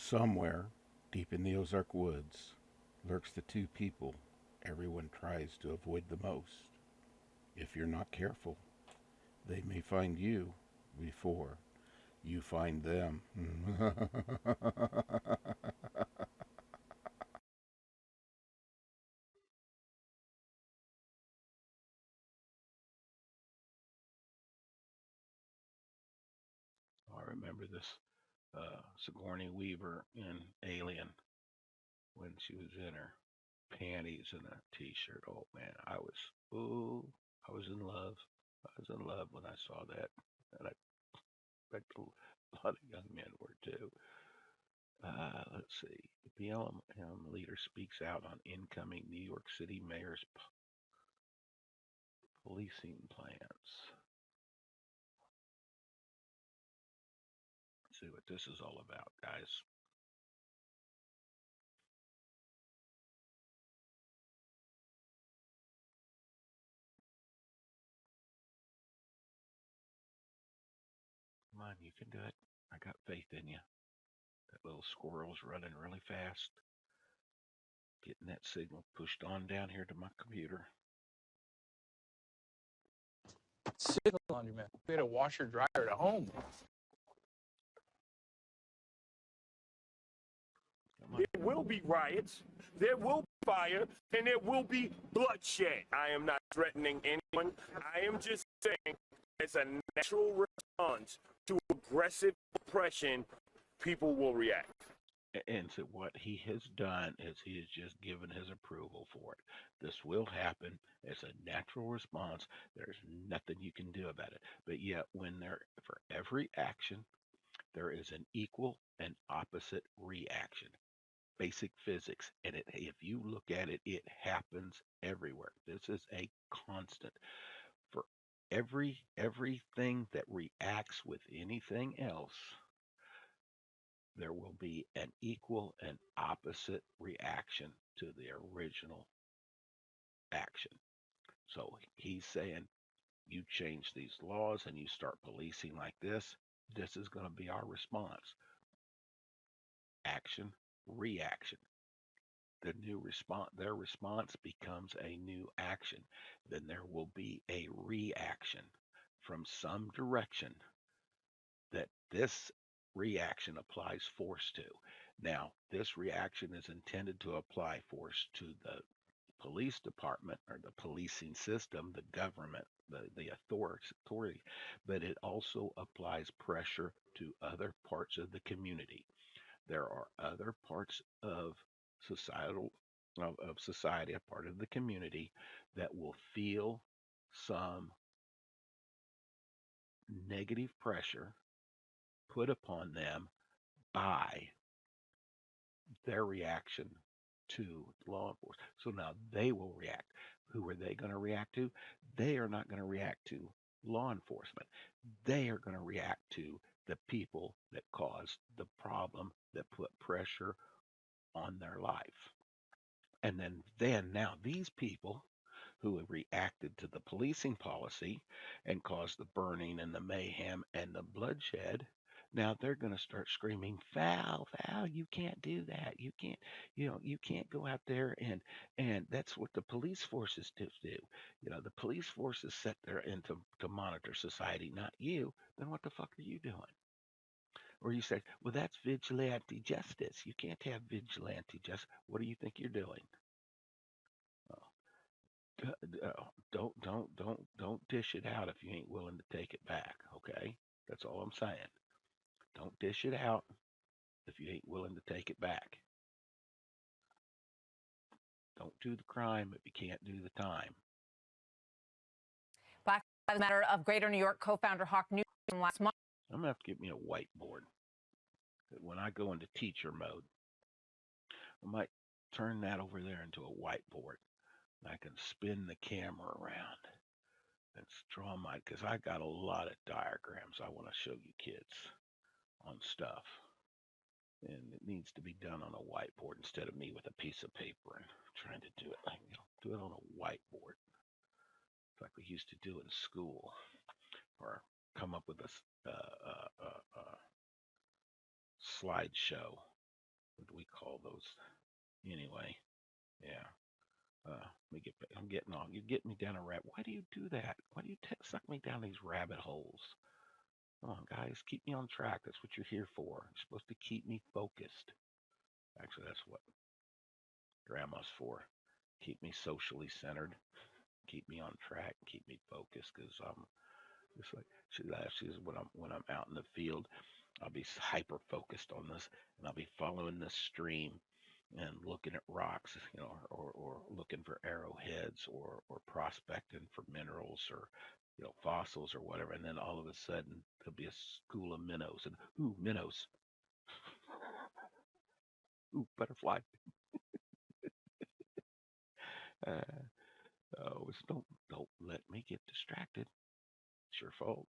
Somewhere, deep in the Ozark woods, lurks the two people everyone tries to avoid the most. If you're not careful, they may find you before you find them. I remember this Sigourney Weaver in Alien when she was in her panties and a t-shirt. Oh man, ooh, I was in love. I was in love when I saw that, and I bet a lot of young men were too. Let's see. BLM leader speaks out on incoming New York City mayor's policing plans. Let's see what this is all about, guys. Come on, you can do it. I got faith in you. That little squirrel's running really fast, getting that signal pushed on down here to my computer. Signal on you, man. We had a washer dryer at home. There will be riots, there will be fire, and there will be bloodshed. I am not threatening anyone. I am just saying, as a natural response to aggressive oppression, people will react. And so what he has done is he has just given his approval for it. This will happen as a natural response. There's nothing you can do about it. But yet, for every action, there is an equal and opposite reaction. Basic physics, and if you look at it, it happens everywhere. This is a constant for everything that reacts with anything else. There will be an equal and opposite reaction to the original action. So he's saying, you change these laws and you start policing like this is going to be our response. Action, reaction. Their response becomes a new action. Then there will be a reaction from some direction that this reaction applies force to. Now, this reaction is intended to apply force to the police department or the policing system, the government, the authority, but it also applies pressure to other parts of the community. There are other parts of society, a part of the community that will feel some negative pressure put upon them by their reaction to law enforcement. So now they will react. Who are they going to react to? They are not going to react to law enforcement. They are going to react to the people that caused the problem, that put pressure on their life. And then now these people who have reacted to the policing policy and caused the burning and the mayhem and the bloodshed, now they're going to start screaming, foul, foul, you can't do that. You can't, you can't go out there and that's what the police forces do. The police forces set there and to monitor society, not you. Then what the fuck are you doing? Or you say, well, that's vigilante justice. You can't have vigilante justice. What do you think you're doing? Don't dish it out if you ain't willing to take it back. Okay, that's all I'm saying. Don't dish it out if you ain't willing to take it back. Don't do the crime if you can't do the time. Black Lives Matter of Greater New York co-founder Hawk Newsom last month. I'm gonna have to get me a whiteboard. When I go into teacher mode, I might turn that over there into a whiteboard. I can spin the camera around and draw because I got a lot of diagrams I want to show you kids on stuff. And it needs to be done on a whiteboard instead of me with a piece of paper and trying to do it. Do it on a whiteboard, like we used to do in school, or come up with a slideshow what do we call those? Anyway, yeah. Let me get back. I'm getting on. You get me down a rabbit. Why do you do that? Why do you suck me down these rabbit holes? Come on, guys, keep me on track. That's what you're here for. You're supposed to keep me focused. Actually, that's what grandma's for. Keep me socially centered. Keep me on track. Keep me focused. Because it's like she laughs. She says, when I'm out in the field, I'll be hyper focused on this, and I'll be following this stream and looking at rocks, or looking for arrowheads, or prospecting for minerals, or fossils or whatever. And then all of a sudden there'll be a school of minnows, and ooh, minnows, ooh, butterfly. Don't let me get distracted. It's your fault.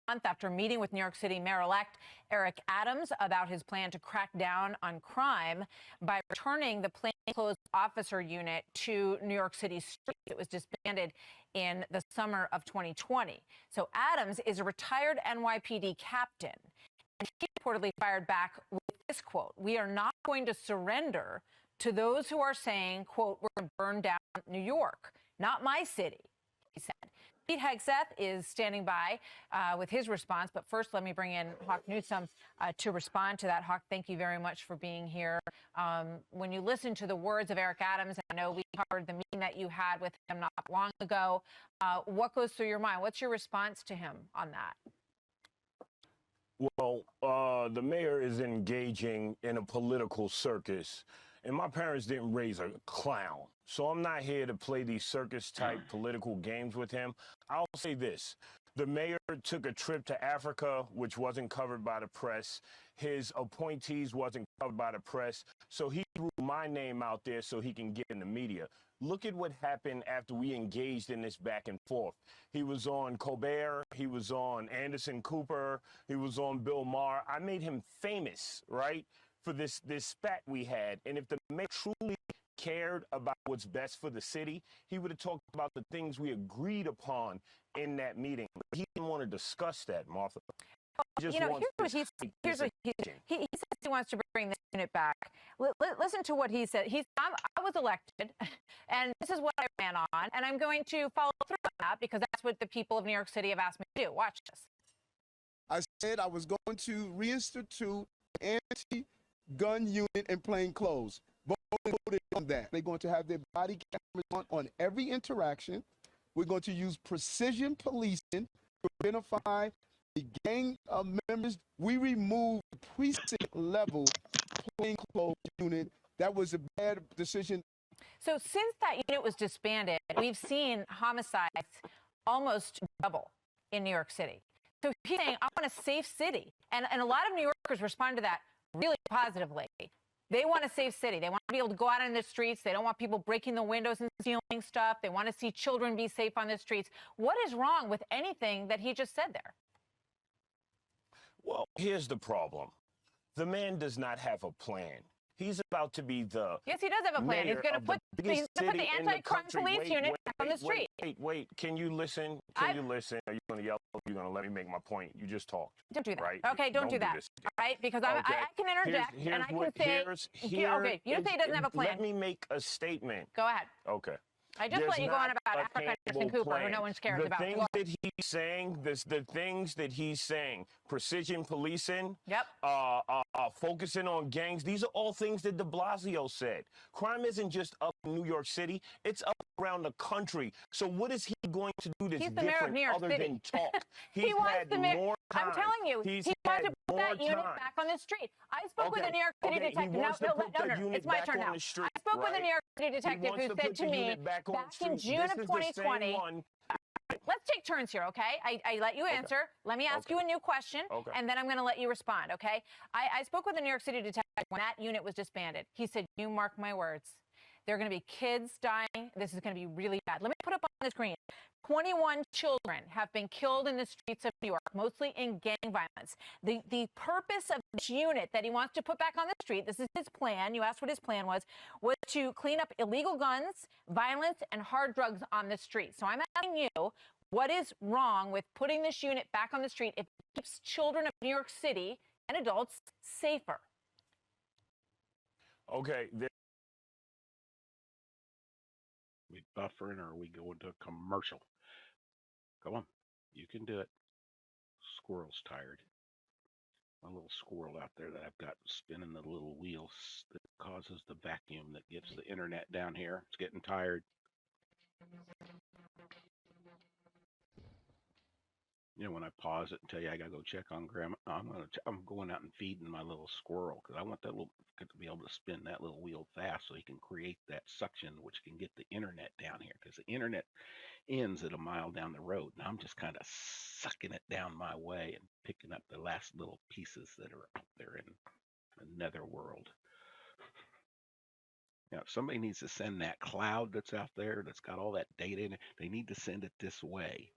Month after meeting with New York City Mayor-elect Eric Adams about his plan to crack down on crime by returning the plainclothes officer unit to New York City streets. It was disbanded in the summer of 2020. So Adams is a retired NYPD captain, and he reportedly fired back with this quote: "We are not going to surrender to those who are saying, quote, we're going to burn down New York. Not my city," he said. Pete Hegseth is standing by with his response. But first, let me bring in Hawk Newsome to respond to that. Hawk, thank you very much for being here. When you listen to the words of Eric Adams, I know we covered the meeting that you had with him not long ago. What goes through your mind? What's your response to him on that? Well, the mayor is engaging in a political circus, and my parents didn't raise a clown. So I'm not here to play these circus-type political games with him. I'll say this. The mayor took a trip to Africa, which wasn't covered by the press. His appointees wasn't covered by the press. So he threw my name out there so he can get in the media. Look at what happened after we engaged in this back and forth. He was on Colbert. He was on Anderson Cooper. He was on Bill Maher. I made him famous, right, for this spat we had. And if the mayor truly cared about what's best for the city, he would have talked about the things we agreed upon in that meeting. But he didn't want to discuss that, Martha. Here's what he says. He says he wants to bring the unit back. Listen to what he said. I was elected, and this is what I ran on, and I'm going to follow through on that because that's what the people of New York City have asked me to do. Watch this. I said I was going to reinstitute anti-gun unit in plain clothes. Both voted on that. They're going to have their body cameras on every interaction. We're going to use precision policing to identify the gang members. We removed the precinct level plainclothes unit. That was a bad decision. So since that unit was disbanded, we've seen homicides almost double in New York City. So he's saying, I want a safe city. And a lot of New Yorkers respond to that really positively. They want a safe city. They want to be able to go out in the streets. They don't want people breaking the windows and stealing stuff. They want to see children be safe on the streets. What is wrong with anything that he just said there? Well, here's the problem. The man does not have a plan. He's about to be the Yes, he does have a plan. He's going to put the anti-crime police unit back on the street. Wait. Can you listen? You listen? Are you going to yell? Are you going to let me make my point? You just talked. Don't do that. Right? Okay, don't do that. All right? Because I can interject and I can say, okay, you say he doesn't have a plan. Let me make a statement. Go ahead. Okay. I just let you go on about Africa and Cooper, who no one cares about. The things that he's saying, precision policing, focusing on gangs, these are all things that de Blasio said. Crime isn't just up in New York City, it's up around the country. So what is he going to do that's different other than talk? He wants the mayor. I'm telling you, he wants to put that unit back on the street. I spoke with a New York City detective. No, it's my turn now. I spoke with a New York City detective who said to me back in June of 2020. Let's take turns here, okay? I let you answer. Let me ask you a new question, and then I'm going to let you respond, okay? I spoke with a New York City detective when that unit was disbanded. He said, you mark my words. There are going to be kids dying. This is going to be really bad. Let me put up on the screen. 21 children have been killed in the streets of New York, mostly in gang violence. The purpose of this unit that he wants to put back on the street, this is his plan, you asked what his plan was to clean up illegal guns, violence, and hard drugs on the street. So I'm asking you, what is wrong with putting this unit back on the street if it keeps children of New York City and adults safer? Okay. We buffering or are we going to a commercial? Come on. You can do it. Squirrel's tired. My little squirrel out there that I've got spinning the little wheels that causes the vacuum that gets the internet down here. It's getting tired. You know, when I pause it and tell you I gotta go check on Grandma, I'm going out and feeding my little squirrel because I want that little to be able to spin that little wheel fast so he can create that suction which can get the internet down here because the internet ends at a mile down the road and I'm just kind of sucking it down my way and picking up the last little pieces that are out there in the nether world. Now, if somebody needs to send that cloud that's out there that's got all that data in it, they need to send it this way.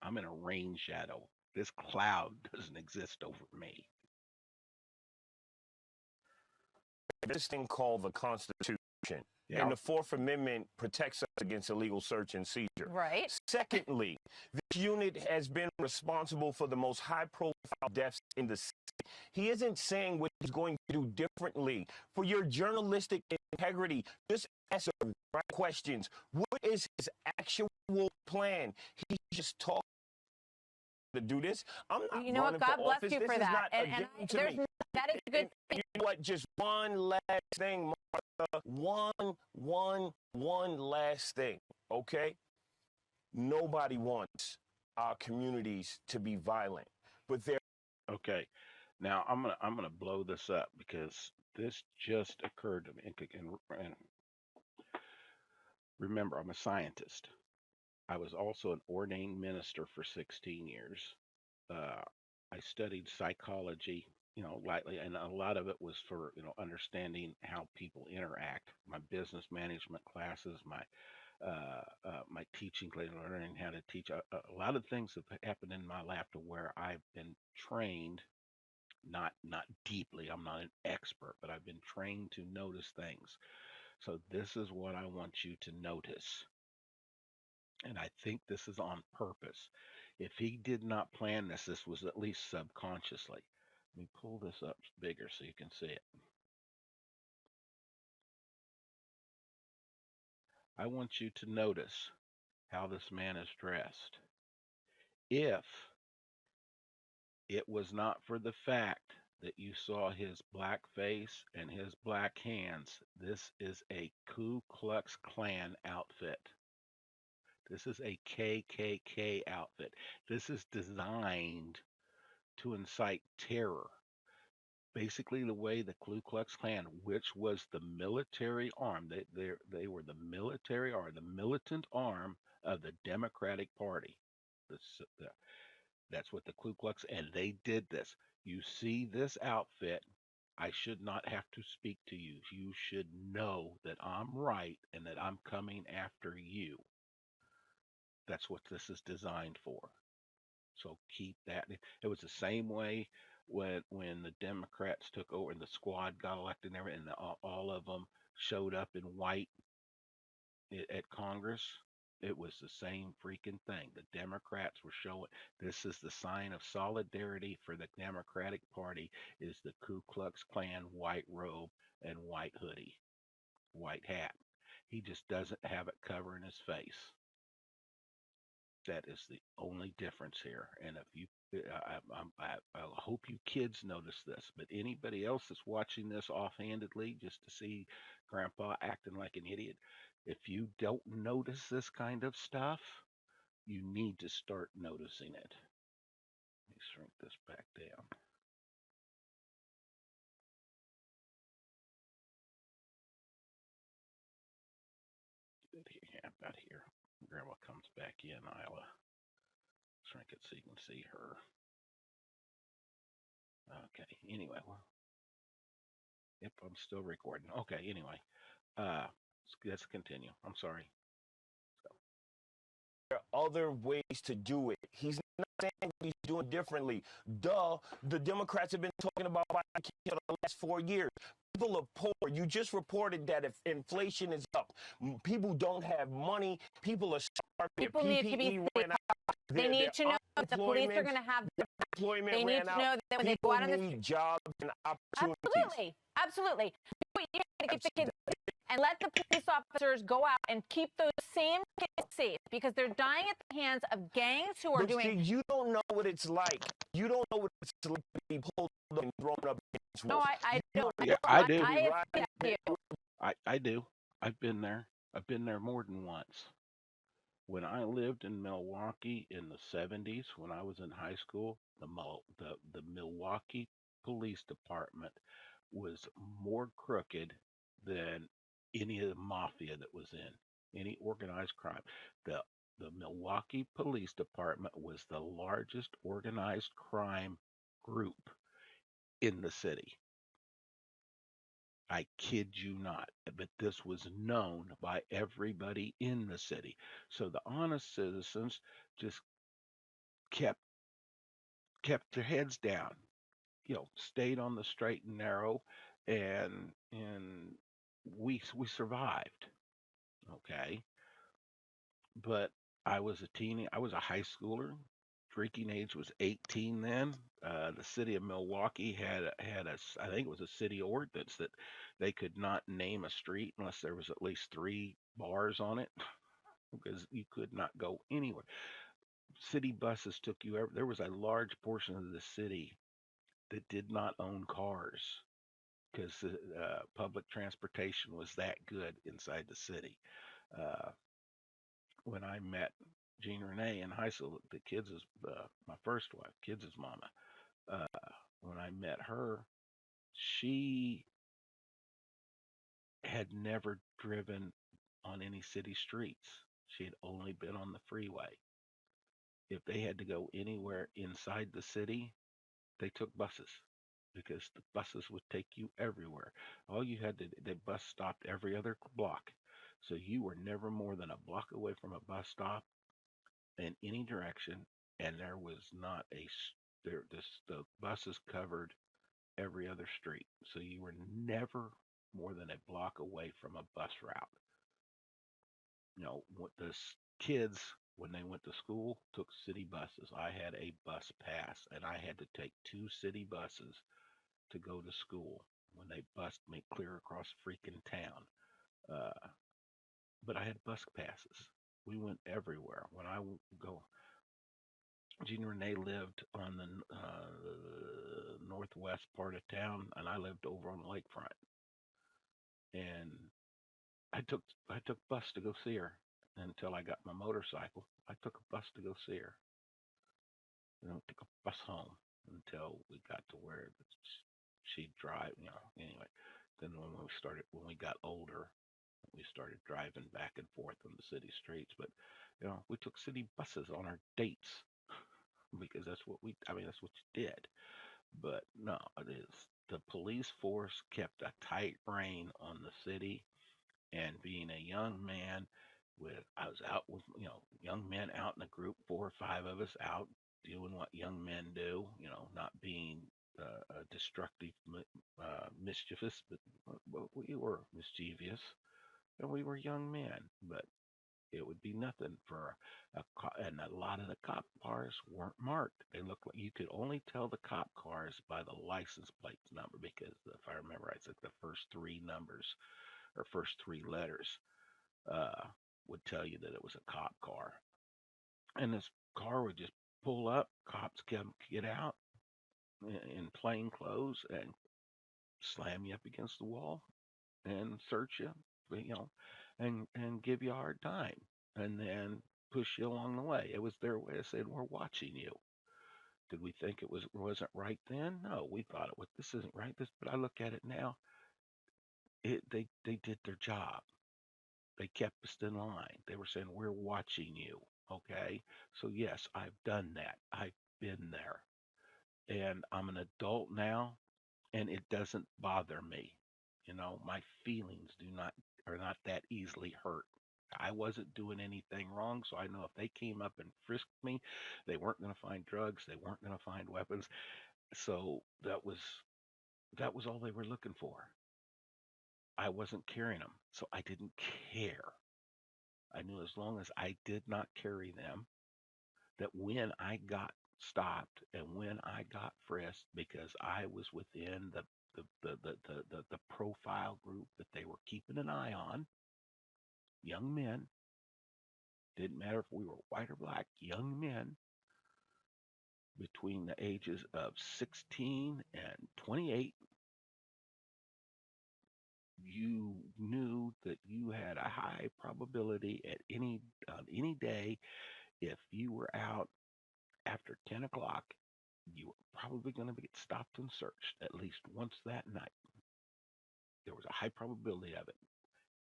I'm in a rain shadow. This cloud doesn't exist over me. This thing called the Constitution. Yeah. And the Fourth Amendment protects us against illegal search and seizure. Right. Secondly, this unit has been responsible for the most high-profile deaths in the city. He isn't saying what he's going to do differently. For your journalistic integrity, just answer the right questions. What is his actual plan? He's just talking to do this. I'm not You know what? running God for bless office. you This for is that. not a And game to there's me. that is a good thing. You know what? Just one last thing, Martha. One last thing, okay? Nobody wants our communities to be violent, but they're Okay. Now I'm gonna blow this up because this just occurred to me. And remember, I'm a scientist. I was also an ordained minister for 16 years. I studied psychology, lightly, and a lot of it was for, understanding how people interact. My business management classes, my teaching, learning how to teach. A lot of things have happened in my life to where I've been trained, not deeply. I'm not an expert, but I've been trained to notice things. So this is what I want you to notice. And I think this is on purpose. If he did not plan this, this was at least subconsciously. Let me pull this up bigger so you can see it. I want you to notice how this man is dressed. If it was not for the fact that you saw his black face and his black hands, this is a Ku Klux Klan outfit. This is a KKK outfit. This is designed to incite terror. Basically, the way the Ku Klux Klan, which was the military arm, they were the military arm, the militant arm of the Democratic Party. That's what the Ku Klux, and they did this. You see this outfit, I should not have to speak to you. You should know that I'm right and that I'm coming after you. That's what this is designed for. So keep that. It was the same way when the Democrats took over and the squad got elected and everything, and all of them showed up in white at Congress. It was the same freaking thing. The Democrats were showing this is the sign of solidarity for the Democratic Party is the Ku Klux Klan white robe and white hoodie, white hat. He just doesn't have it covering his face. That is the only difference here. And if you, I hope you kids notice this, but anybody else that's watching this offhandedly just to see Grandpa acting like an idiot, if you don't notice this kind of stuff, you need to start noticing it. Let me shrink this back down. Yeah, about here. Grandma comes back in. I'll shrink it so you can see her. Okay. Anyway, well, yep, I'm still recording. Okay. Anyway, let's continue. I'm sorry. there are other ways to do it. He's not saying what he's doing differently. Duh, the Democrats have been talking about Obamacare for the last 4 years. People are poor. You just reported that if inflation is up, people don't have money. People are starving. People need to be safe. They need to know that the police are going to have their back. They need to know that when they go out on the street. Jobs and opportunities. Absolutely. Absolutely. to keep the kids safe and let the police officers go out and keep those same kids safe because they're dying at the hands of gangs who are doing. See, you don't know what it's like. You don't know what it's like to be pulled up and thrown up against No, walls. I don't. Yeah, I do. I accept you. I do. I've been there. I've been there more than once. When I lived in Milwaukee in the 70s, when I was in high school, the Milwaukee Police Department was more crooked than any of the mafia that was in any organized crime. The the Milwaukee Police Department was the largest organized crime group in the city. I kid you not, but this was known by everybody in the city. So the honest citizens just kept kept their heads down, stayed on the straight and narrow, and we survived. Okay, but I was a high schooler. Drinking age was 18 then. The city of Milwaukee I think it was a city ordinance that they could not name a street unless there was at least 3 bars on it because you could not go anywhere. City buses took you there was a large portion of the city that did not own cars because public transportation was that good inside the city. Uh, when I met Jean Renee in high school, the kids is my first wife, kids' mama. When I met her, she had never driven on any city streets. She had only been on the freeway. If they had to go anywhere inside the city, they took buses because the buses would take you everywhere. All you had to, the bus stopped every other block. So you were never more than a block away from a bus stop in any direction, and there was not the buses covered every other street. So you were never more than a block away from a bus route. What the kids when they went to school took city buses. I had a bus pass, and I had to take 2 city buses to go to school when they bused me clear across freaking town. Uh, but I had bus passes. We went everywhere. When I would go, Gene Renee lived on the northwest part of town, and I lived over on the lakefront. And I took bus to go see her until I got my motorcycle. I took a bus to go see her. Took a bus home until we got to where she'd drive. Anyway, then when we got older, we started driving back and forth on the city streets. But we took city buses on our dates because that's what you did. But no, it is the police force kept a tight rein on the city. And being a young man, I was out with young men out in a group, 4 or 5 of us out doing what young men do. Not being destructive, mischievous, but we were mischievous, and we were young men. But it would be nothing for and a lot of the cop cars weren't marked. They looked like you could only tell the cop cars by the license plate number because if I remember right, it's like the first 3 numbers or first 3 letters uh, would tell you that it was a cop car. And this car would just pull up, cops get out in plain clothes and slam you up against the wall and search you, and give you a hard time, and then push you along the way. It was their way of saying, "We're watching you." Did we think it wasn't right then? No, we thought it was. This isn't right. But I look at it now. They did their job. They kept us in line. They were saying, "We're watching you." Okay, so yes, I've done that. I've been there, and I'm an adult now, and it doesn't bother me. My feelings are not that easily hurt. I wasn't doing anything wrong, so I know if they came up and frisked me, they weren't going to find drugs, they weren't going to find weapons. So that was all they were looking for. I wasn't carrying them, so I didn't care. I knew as long as I did not carry them, that when I got stopped, and when I got frisked because I was within the profile group that they were keeping an eye on, young men, didn't matter if we were white or black, young men between the ages of 16 and 28, you knew that you had a high probability at any day, if you were out after 10 o'clock, you were probably going to get stopped and searched at least once that night. There was a high probability of it.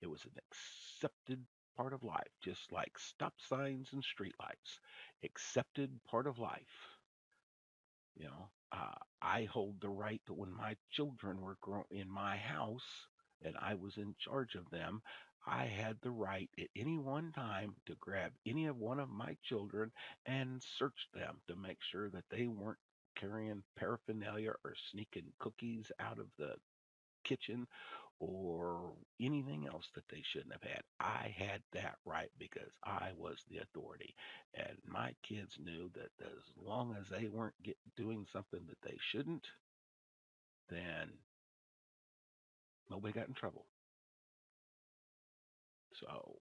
It was an accepted part of life, just like stop signs and streetlights. Accepted part of life. I hold the right that when my children were in my house and I was in charge of them, I had the right at any one time to grab any of one of my children and search them to make sure that they weren't carrying paraphernalia or sneaking cookies out of the kitchen or anything else that they shouldn't have had. I had that right because I was the authority. And my kids knew that as long as they weren't doing something that they shouldn't, then nobody got in trouble. So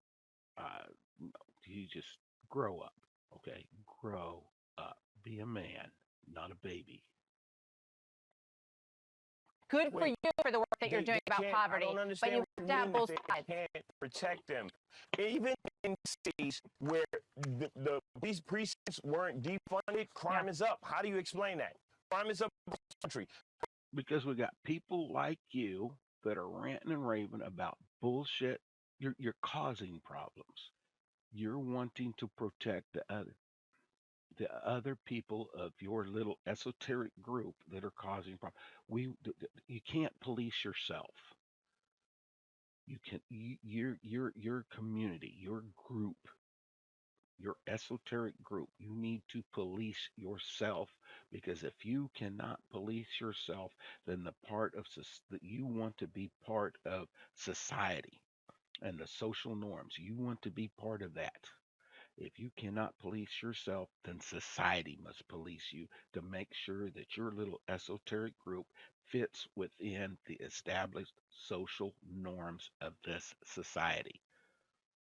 you just grow up, okay? Grow up. Be a man, not a baby. Good for you for the work that you're doing about poverty, but you have to have both sides. They can't protect them. Even in cities where these precincts weren't defunded, crime is up. How do you explain that? Crime is up in the country. Because we got people like you that are ranting and raving about bullshit. You're causing problems. You're wanting to protect the other people of your little esoteric group that are causing problems. You can't police yourself. Your community, your group, your esoteric group, you need to police yourself, because if you cannot police yourself, then that you want to be part of society and the social norms. You want to be part of that. If you cannot police yourself, then society must police you to make sure that your little esoteric group fits within the established social norms of this society.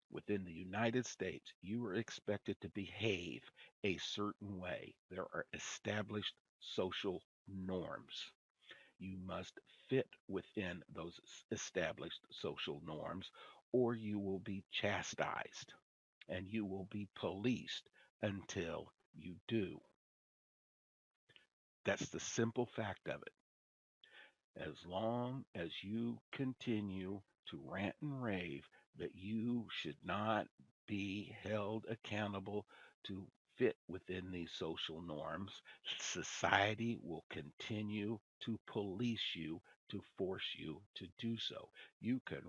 Within the United States, you are expected to behave a certain way. There are established social norms. You must fit within those established social norms, or you will be chastised and you will be policed until you do. That's the simple fact of it. As long as you continue to rant and rave that you should not be held accountable to fit within these social norms, society will continue to police you, to force you to do so. You can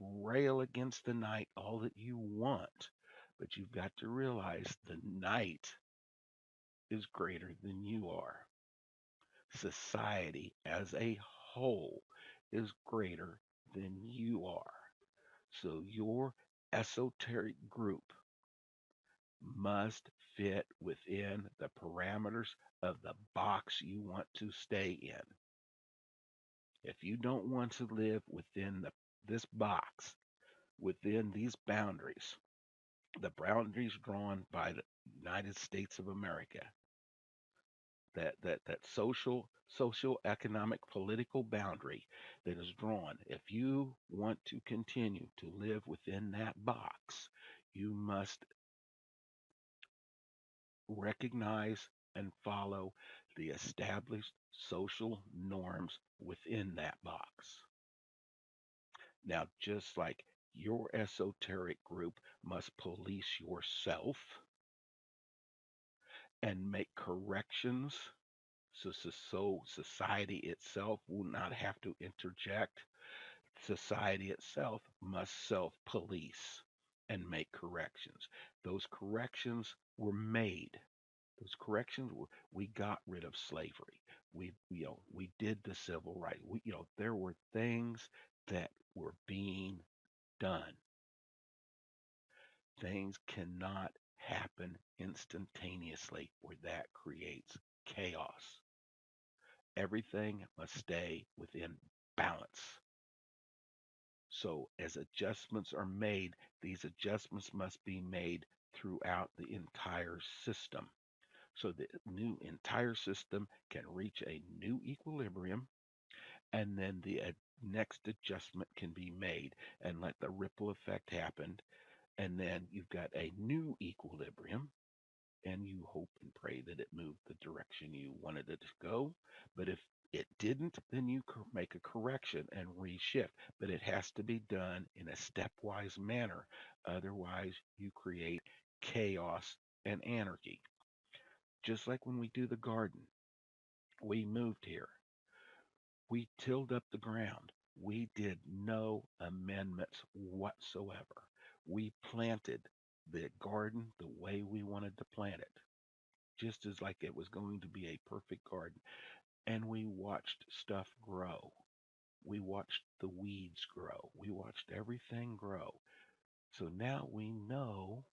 rail against the night all that you want, but you've got to realize the night is greater than you are. Society as a whole is greater than you are. So your esoteric group must fit within the parameters of the box you want to stay in. If you don't want to live within this box, within these boundaries, the boundaries drawn by the United States of America, that social economic political boundary that is drawn, if you want to continue to live within that box, you must recognize and follow the established social norms within that box. Now, just like your esoteric group must police yourself and make corrections, so society itself will not have to interject. Society itself must self-police and make corrections. Those corrections were made. Those corrections were, we got rid of slavery. We did the civil rights. There were things that were being done. Things cannot happen instantaneously, or that creates chaos. Everything must stay within balance. So, as adjustments are made, these adjustments must be made throughout the entire system. So, the new entire system can reach a new equilibrium, and then the next adjustment can be made and let the ripple effect happen. And then you've got a new equilibrium, and you hope and pray that it moved the direction you wanted it to go. But if it didn't, then you make a correction and reshift. But it has to be done in a stepwise manner. Otherwise, you create chaos and anarchy. Just like when we do the garden, we moved here, we tilled up the ground. We did no amendments whatsoever. We planted the garden the way we wanted to plant it, just as like it was going to be a perfect garden. And we watched stuff grow. We watched the weeds grow. We watched everything grow. So now we know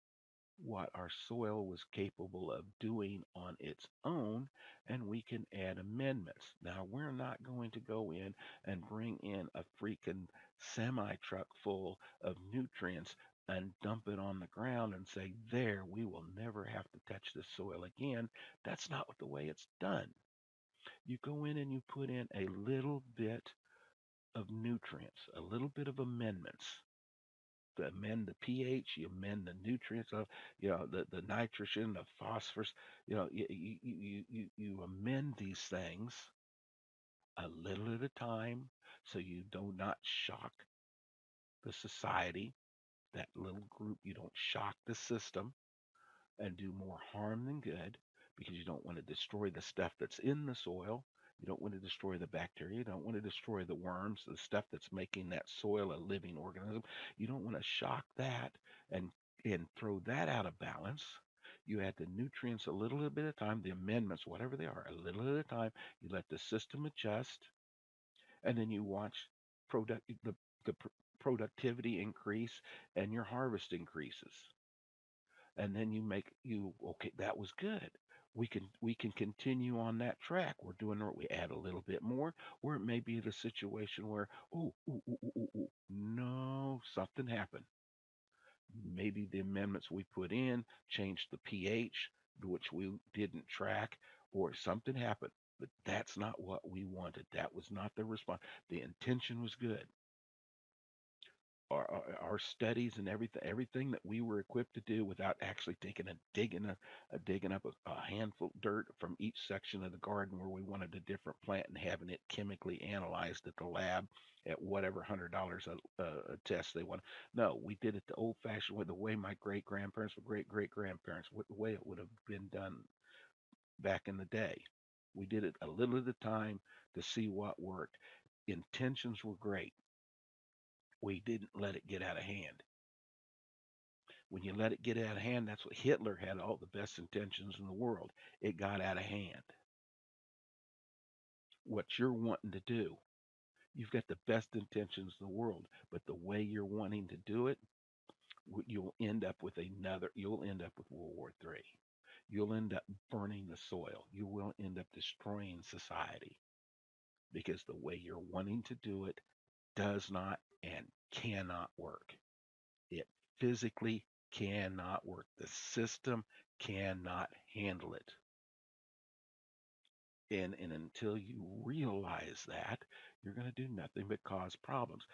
what our soil was capable of doing on its own, and we can add amendments. Now, we're not going to go in and bring in a freaking semi truck full of nutrients and dump it on the ground and say, there, we will never have to touch the soil again. That's not the way it's done. You go in and you put in a little bit of nutrients, a little bit of amendments to amend the pH, you amend the nutrients of, the nitrogen, the phosphorus, you amend these things a little at a time so you do not shock the society, that little group, you don't shock the system and do more harm than good, because you don't want to destroy the stuff that's in the soil. You don't want to destroy the bacteria. You don't want to destroy the worms, the stuff that's making that soil a living organism. You don't want to shock that and throw that out of balance. You add the nutrients a little bit at a time, the amendments, whatever they are, a little at a time. You let the system adjust, and then you watch the productivity increase and your harvest increases. And then okay, that was good. We can continue on that track. We're doing it. We add a little bit more, or it may be the situation where, no, something happened. Maybe the amendments we put in changed the pH, which we didn't track, or something happened. But that's not what we wanted. That was not the response. The intention was good. Our studies and everything that we were equipped to do, without actually digging up a handful of dirt from each section of the garden where we wanted a different plant, and having it chemically analyzed at the lab at whatever $100 a test they want. No, we did it the old-fashioned way, the way my great grandparents or great great grandparents, the way it would have been done back in the day. We did it a little at a time to see what worked. Intentions were great. We didn't let it get out of hand. When you let it get out of hand, that's what Hitler had, all the best intentions in the world. It got out of hand. What you're wanting to do, you've got the best intentions in the world, but the way you're wanting to do it, you'll end up with World War III. You'll end up burning the soil. You will end up destroying society, because the way you're wanting to do it does not and cannot work. It physically cannot work. The system cannot handle it. And until you realize that, you're going to do nothing but cause problems.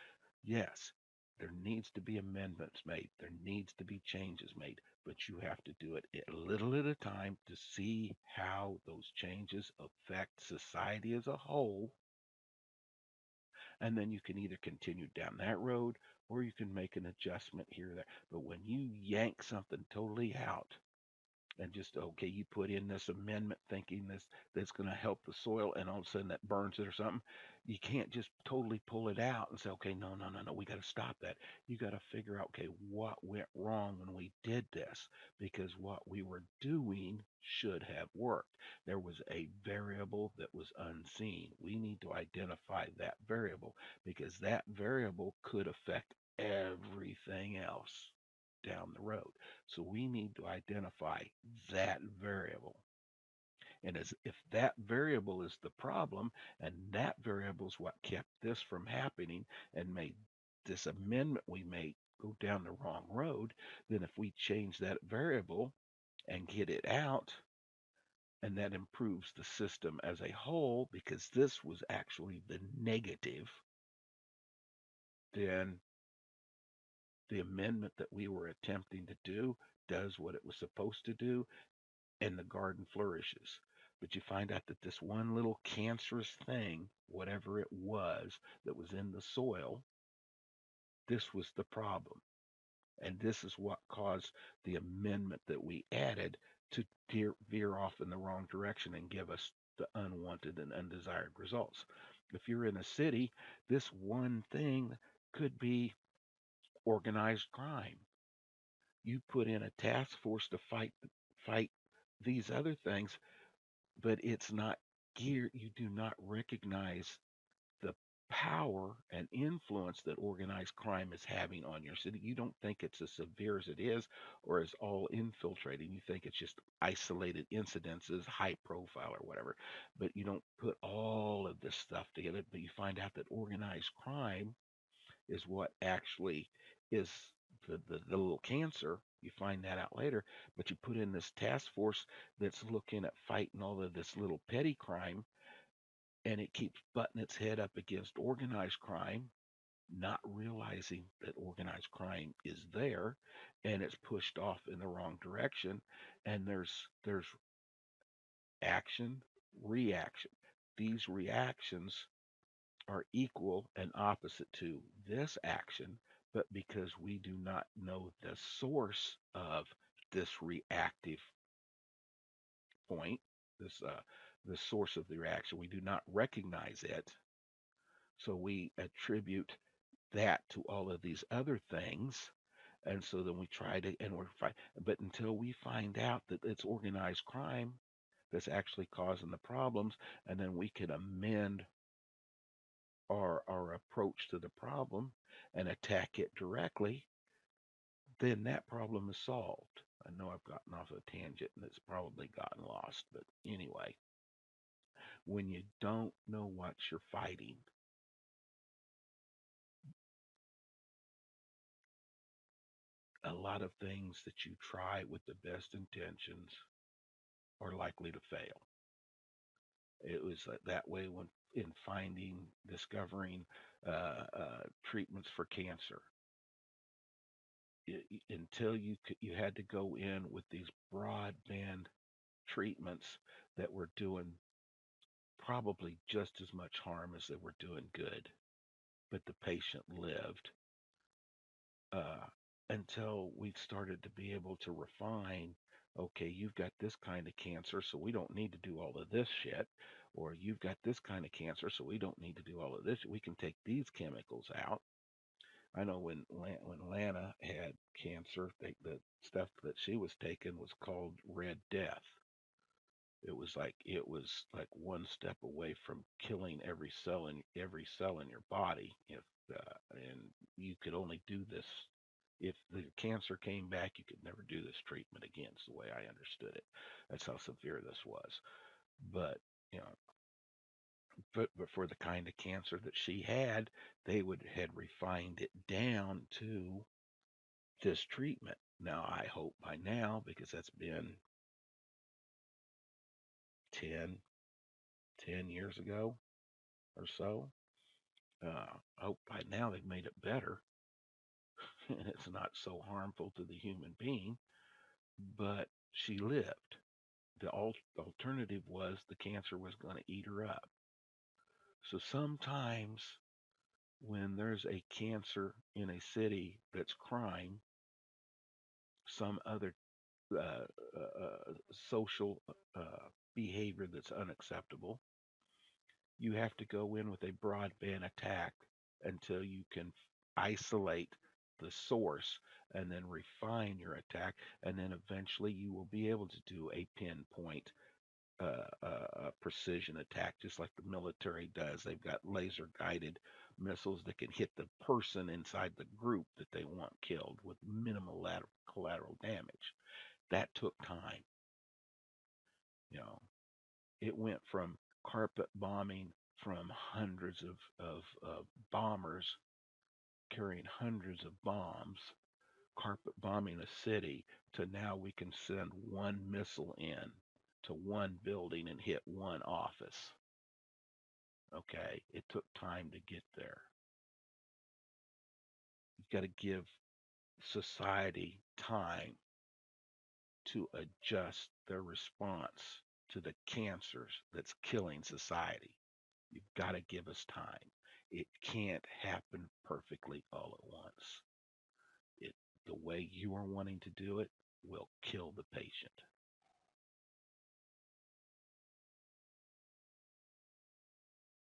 Yes, there needs to be amendments made. There needs to be changes made, but you have to do it a little at a time to see how those changes affect society as a whole. And then you can either continue down that road, or you can make an adjustment here or there. But when you yank something totally out and just, okay, you put in this amendment thinking that's going to help the soil, and all of a sudden that burns it or something, you can't just totally pull it out and say, okay, no, we got to stop that. You got to figure out, okay, what went wrong when we did this, because what we were doing should have worked. There was a variable that was unseen. We need to identify that variable, because that variable could affect everything else. down the road. So we need to identify that variable. And as if that variable is the problem, and that variable is what kept this from happening and made this amendment we made go down the wrong road, then if we change that variable and get it out, and that improves the system as a whole, because this was actually the negative, then the amendment that we were attempting to do does what it was supposed to do, and the garden flourishes. But you find out that this one little cancerous thing, whatever it was that was in the soil, this was the problem. And this is what caused the amendment that we added to veer off in the wrong direction and give us the unwanted and undesired results. If you're in a city, this one thing could be organized crime. You put in a task force to fight these other things, but it's not geared. You do not recognize the power and influence that organized crime is having on your city. You don't think it's as severe as it is or as all infiltrating. You think it's just isolated incidences, high profile or whatever. But you don't put all of this stuff together. But you find out that organized crime is what actually is the little cancer. You find that out later. But you put in this task force that's looking at fighting all of this little petty crime, and it keeps butting its head up against organized crime, not realizing that organized crime is there, and it's pushed off in the wrong direction. And there's action, reaction. These reactions are equal and opposite to this action, but because we do not know the source of this reactive point, this the source of the reaction, we do not recognize it. So we attribute that to all of these other things. And so then we try to, and we're fight, but until we find out that it's organized crime that's actually causing the problems, and then we can amend our approach to the problem and attack it directly, then that problem is solved. I know I've gotten off a tangent and it's probably gotten lost, but anyway, when you don't know what you're fighting, a lot of things that you try with the best intentions are likely to fail. It was that way when in discovering treatments for cancer. Until you had to go in with these broadband treatments that were doing probably just as much harm as they were doing good, but the patient lived. Until we started to be able to refine, okay, you've got this kind of cancer, so we don't need to do all of this shit, or you've got this kind of cancer, so we don't need to do all of this. We can take these chemicals out. I know when Lana had cancer, the stuff that she was taking was called Red Death. It was like one step away from killing every cell in your body. And you could only do this if the cancer came back. You could never do this treatment again. It's the way I understood it. That's how severe this was. But but for the kind of cancer that she had, they had refined it down to this treatment. Now I hope by now, because that's been 10 years ago or so. I hope by now they've made it better and it's not so harmful to the human being, but she lived. The alternative was the cancer was going to eat her up. So sometimes when there's a cancer in a city that's crime, some other social behavior that's unacceptable, you have to go in with a broadband attack until you can isolate the source and then refine your attack. And then eventually you will be able to do a pinpoint precision attack, just like the military does. They've got laser guided missiles that can hit the person inside the group that they want killed with minimal collateral damage. That took time. You know, it went from carpet bombing from hundreds of bombers carrying hundreds of bombs, carpet bombing a city, to now we can send one missile in to one building and hit one office. Okay, it took time to get there. You've got to give society time to adjust their response to the cancers that's killing society. You've got to give us time. It can't happen perfectly all at once. The way you are wanting to do it will kill the patient.